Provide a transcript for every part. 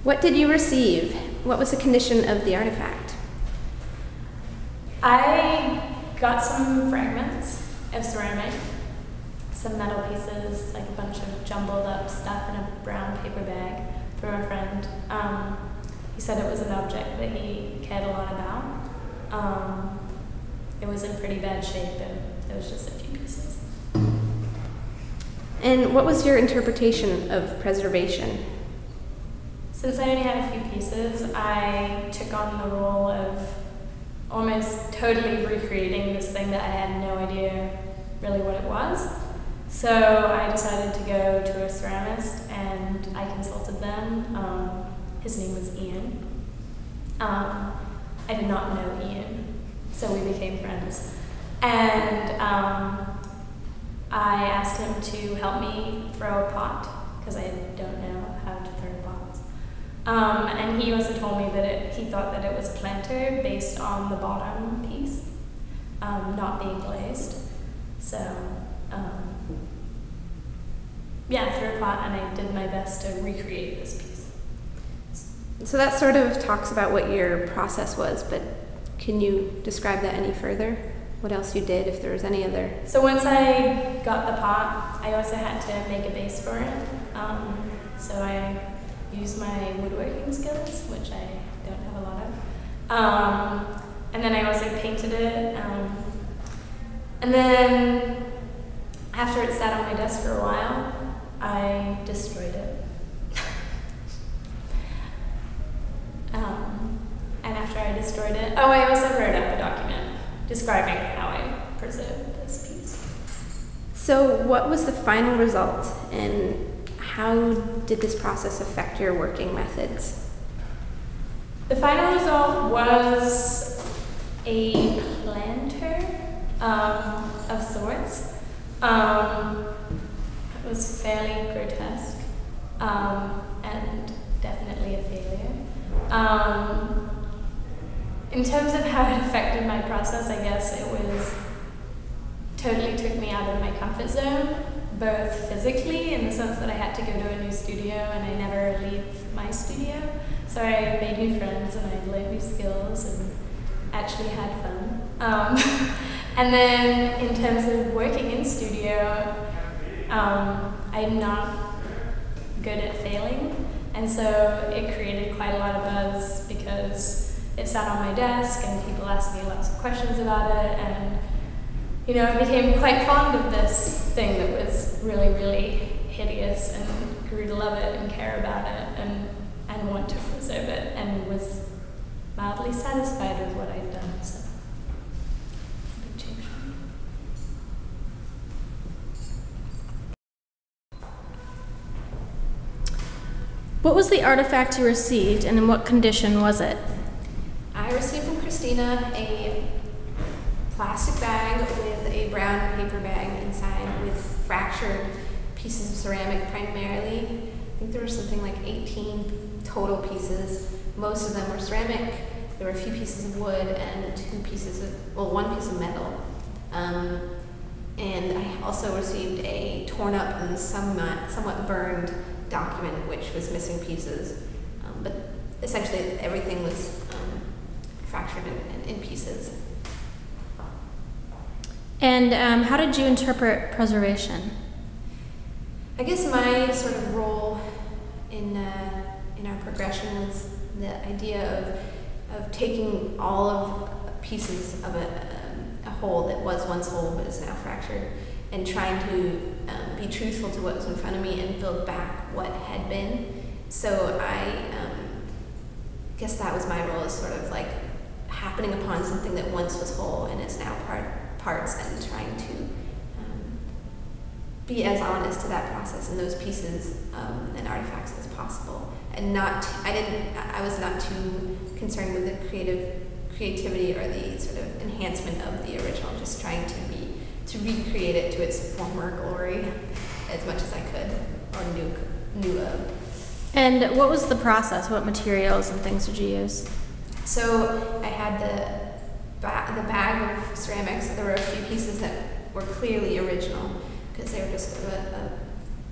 What did you receive? What was the condition of the artifact? I got some fragments of ceramic, some metal pieces, like a bunch of jumbled up stuff in a brown paper bag from a friend. He said it was an object that he cared a lot about. It was in pretty bad shape and it was just a few pieces. And what was your interpretation of preservation? Since I only had a few pieces, I took on the role of almost totally recreating this thing that I had no idea really what it was. So I decided to go to a ceramist and I consulted them. His name was Ian. I did not know Ian, so we became friends. And I asked him to help me throw a pot, because I don't know how to throw pots. And he also told me that he thought that it was a planter based on the bottom piece not being glazed. So yeah, I threw a pot and I did my best to recreate this piece. So that sort of talks about what your process was, but can you describe that any further? What else you did, if there was any other? So once I got the pot, I also had to make a base for it. So I used my woodworking skills, which I don't have a lot of. And then I also painted it. And then after it sat on my desk for a while, I destroyed it. And after I destroyed it, I also wrote up a document describing how I preserved this piece. So what was the final result, and how did this process affect your working methods? The final result was a planter of sorts. It was fairly grotesque and definitely a failure. In terms of how it affected my process, I guess it was totally took me out of my comfort zone, both physically in the sense that I had to go to a new studio and I never leave my studio. So I made new friends and I learned new skills and actually had fun. And then in terms of working in studio, I'm not good at failing, and so it created quite a lot of buzz because it sat on my desk and people asked me lots of questions about it, and I became quite fond of this thing that was really, really hideous, and grew to love it and care about it and want to preserve it, and was mildly satisfied with what I'd done. So it's a big change for me. What was the artifact you received, and in what condition was it? I received from Christina a plastic bag with a brown paper bag inside with fractured pieces of ceramic primarily. I think there were something like 18 total pieces. Most of them were ceramic. There were a few pieces of wood and one piece of metal. And I also received a torn up and somewhat burned document which was missing pieces. But essentially everything was fractured in pieces. And how did you interpret preservation? I guess my sort of role in our progression was the idea of taking all of pieces of a whole that was once whole but is now fractured, and trying to be truthful to what was in front of me and build back what had been. So I guess that was my role, is sort of like happening upon something that once was whole and is now parts, and trying to be as honest to that process and those pieces and artifacts as possible. And I was not too concerned with the creativity or the sort of enhancement of the original, just trying to recreate it to its former glory as much as I could, or knew of. And what was the process? What materials and things did you use? So I had the bag of ceramics. There were a few pieces that were clearly original because they were just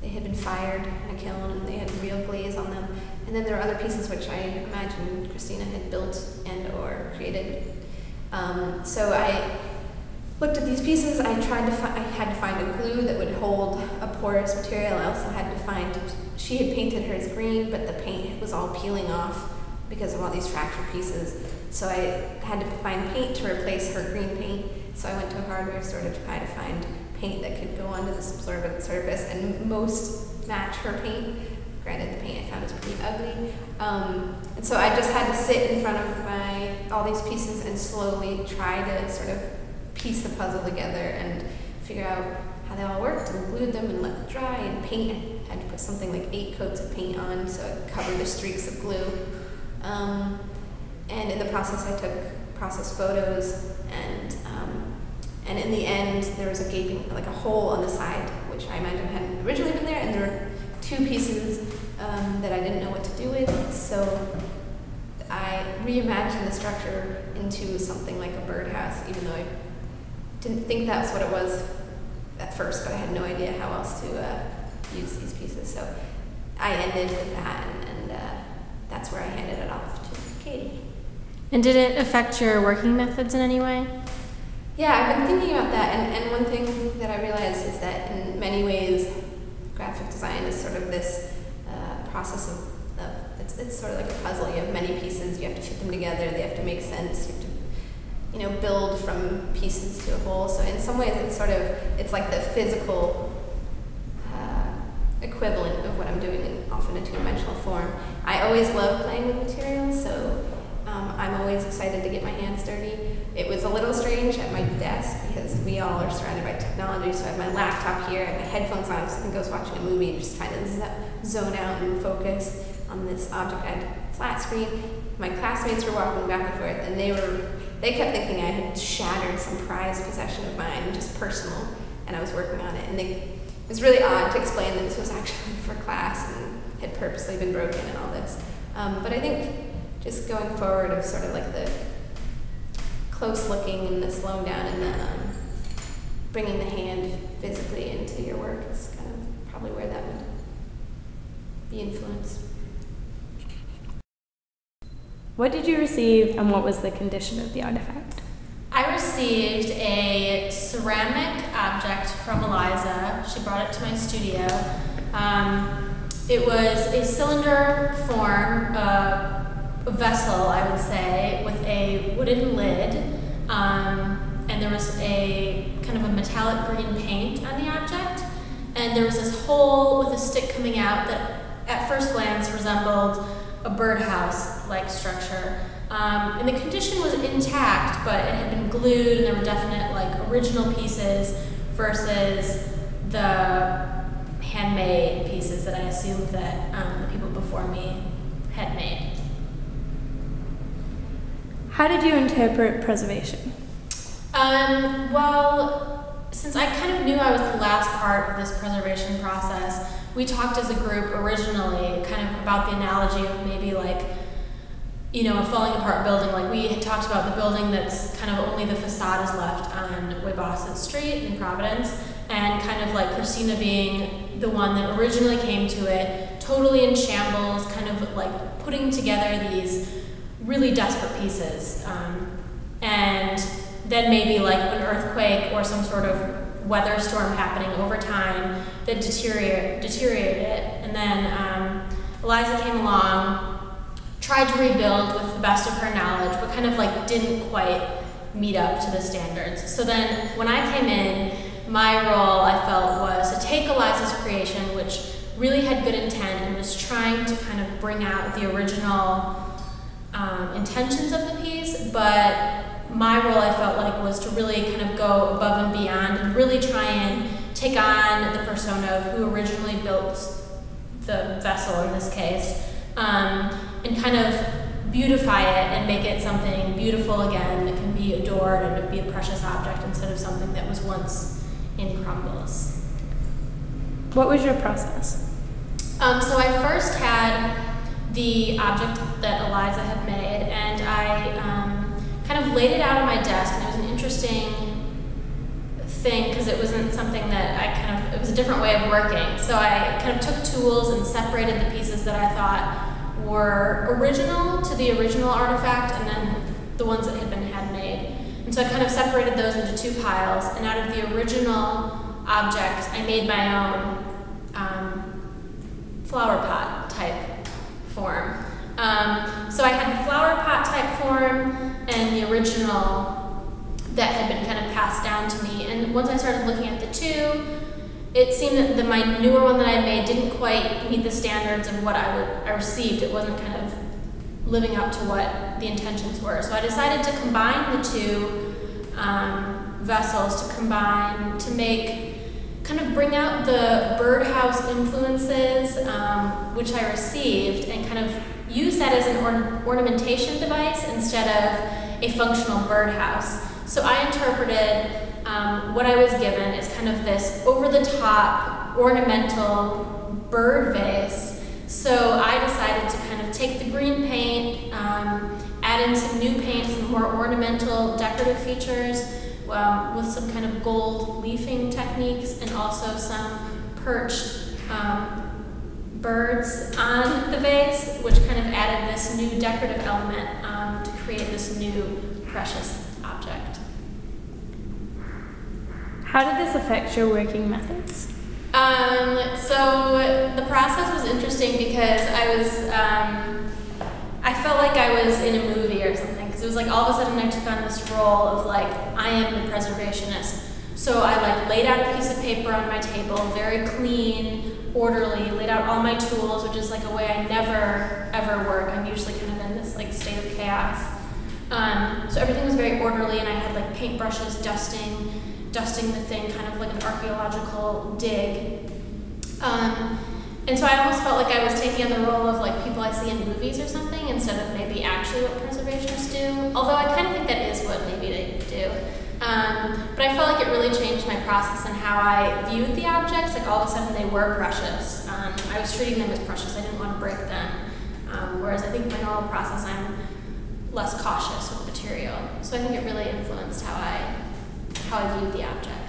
they had been fired in a kiln and they had real glaze on them. and then there were other pieces which I imagine Christina had built and or created. So I looked at these pieces. I had to find a glue that would hold a porous material. I also had to find, she had painted hers green, but the paint was all peeling off because of all these fractured pieces. So I had to find paint to replace her green paint. So I went to a hardware store to try to find paint that could go onto this absorbent surface and most match her paint. Granted, the paint I found was pretty ugly. And so I just had to sit in front of all these pieces and slowly try to sort of piece the puzzle together and figure out how they all worked, and glued them and let them dry, and paint. I had to put something like 8 coats of paint on so it covered the streaks of glue. And in the process I took process photos, and in the end there was a gaping, like a hole on the side, which I imagine hadn't originally been there, and there were 2 pieces that I didn't know what to do with, so I reimagined the structure into something like a birdhouse, even though I didn't think that's what it was at first, but I had no idea how else to use these pieces. So I ended with that, and that's where I handed it off to Katie. And did it affect your working methods in any way? Yeah, I've been thinking about that, and one thing that I realized is that in many ways, graphic design is sort of this process of it's sort of like a puzzle. You have many pieces, you have to fit them together, they have to make sense, you have to build from pieces to a whole. So in some ways it's like the physical equivalent of what I'm doing in often a two-dimensional form. I always love playing with materials, so I'm always excited to get my hands dirty. It was a little strange at my desk because we all are surrounded by technology, so I have my laptop here, I have my headphones on, so I think I was watching a movie and just trying to zone out and focus on this object. I had a flat screen. My classmates were walking back and forth, and they kept thinking I had shattered some prized possession of mine, just personal, and I was working on it. And it was really odd to explain that this was actually for class and had purposely been broken and all this. But I think just going forward of sort of like the close looking and the slowing down and the bringing the hand physically into your work is kind of probably where that would be influenced. What did you receive, and what was the condition of the artifact? I received a ceramic object from Eliza. She brought it to my studio. It was a cylinder form, a vessel, I would say, with a wooden lid, and there was a kind of a metallic green paint on the object, and there was this hole with a stick coming out that at first glance resembled a birdhouse-like structure. And the condition was intact, but it had been glued, and there were definite original pieces versus the handmade pieces that I assumed that the people before me had made. How did you interpret preservation? Well, since I kind of knew I was the last part of this preservation process, we talked as a group originally kind of about the analogy of maybe a falling apart building. We had talked about the building that's kind of only the facade is left on Weybosset Street in Providence, and kind of like Christina being the one that originally came to it, totally in shambles, kind of putting together these really desperate pieces. And then maybe an earthquake or some sort of weather storm happening over time that deteriorated it. And then Eliza came along, tried to rebuild with the best of her knowledge, but kind of didn't quite meet up to the standards. So then when I came in, my role, I felt, was to take Eliza's creation, which really had good intent and was trying to kind of bring out the original intentions of the piece, but my role, I felt was to really kind of go above and beyond and really try and take on the persona of who originally built the vessel in this case, and kind of beautify it and make it something beautiful again that can be adored and be a precious object instead of something that was once in crumbles. What was your process? So I first had the object that Eliza had made, and I kind of laid it out on my desk, and it was an interesting thing because it wasn't something that it was a different way of working. So I kind of took tools and separated the pieces that I thought were original to the original artifact, and then the ones that had been handmade. And so I kind of separated those into two piles, and out of the original objects, I made my own flower pot type form. So I had the flower pot type form and the original that had been kind of passed down to me. And once I started looking at the two, it seemed that my newer one that I made didn't quite meet the standards of what I received. It wasn't kind of living up to what the intentions were. So I decided to combine the two vessels to make, kind of bring out the birdhouse influences, which I received, and kind of use that as an ornamentation device instead of a functional birdhouse. So I interpreted what I was given as kind of this over-the-top ornamental bird vase. So I decided to kind of take the green paint, add in some new paint, some more ornamental decorative features, with some kind of gold leafing techniques, and also some perched birds on the vase, which kind of added this new decorative element to create this new precious object. How did this affect your working methods? So the process was interesting because I felt like I was in a movie or something, because it was like all of a sudden I took on this role of like, I am the preservationist. So I like laid out a piece of paper on my table, very clean, orderly, laid out all my tools, which is like a way I never ever work. I'm usually kind of in this like state of chaos. So everything was very orderly, and I had like paintbrushes dusting the thing, kind of like an archaeological dig. And so I almost felt like I was taking on the role of like people I see in movies or something, instead of maybe actually what preservationists do. Although I kind of think that is what maybe they do. But I felt like it really changed my process and how I viewed the objects. Like all of a sudden they were precious. I was treating them as precious. I didn't want to break them. Whereas I think my normal process, I'm less cautious with material. So I think it really influenced how I viewed the object.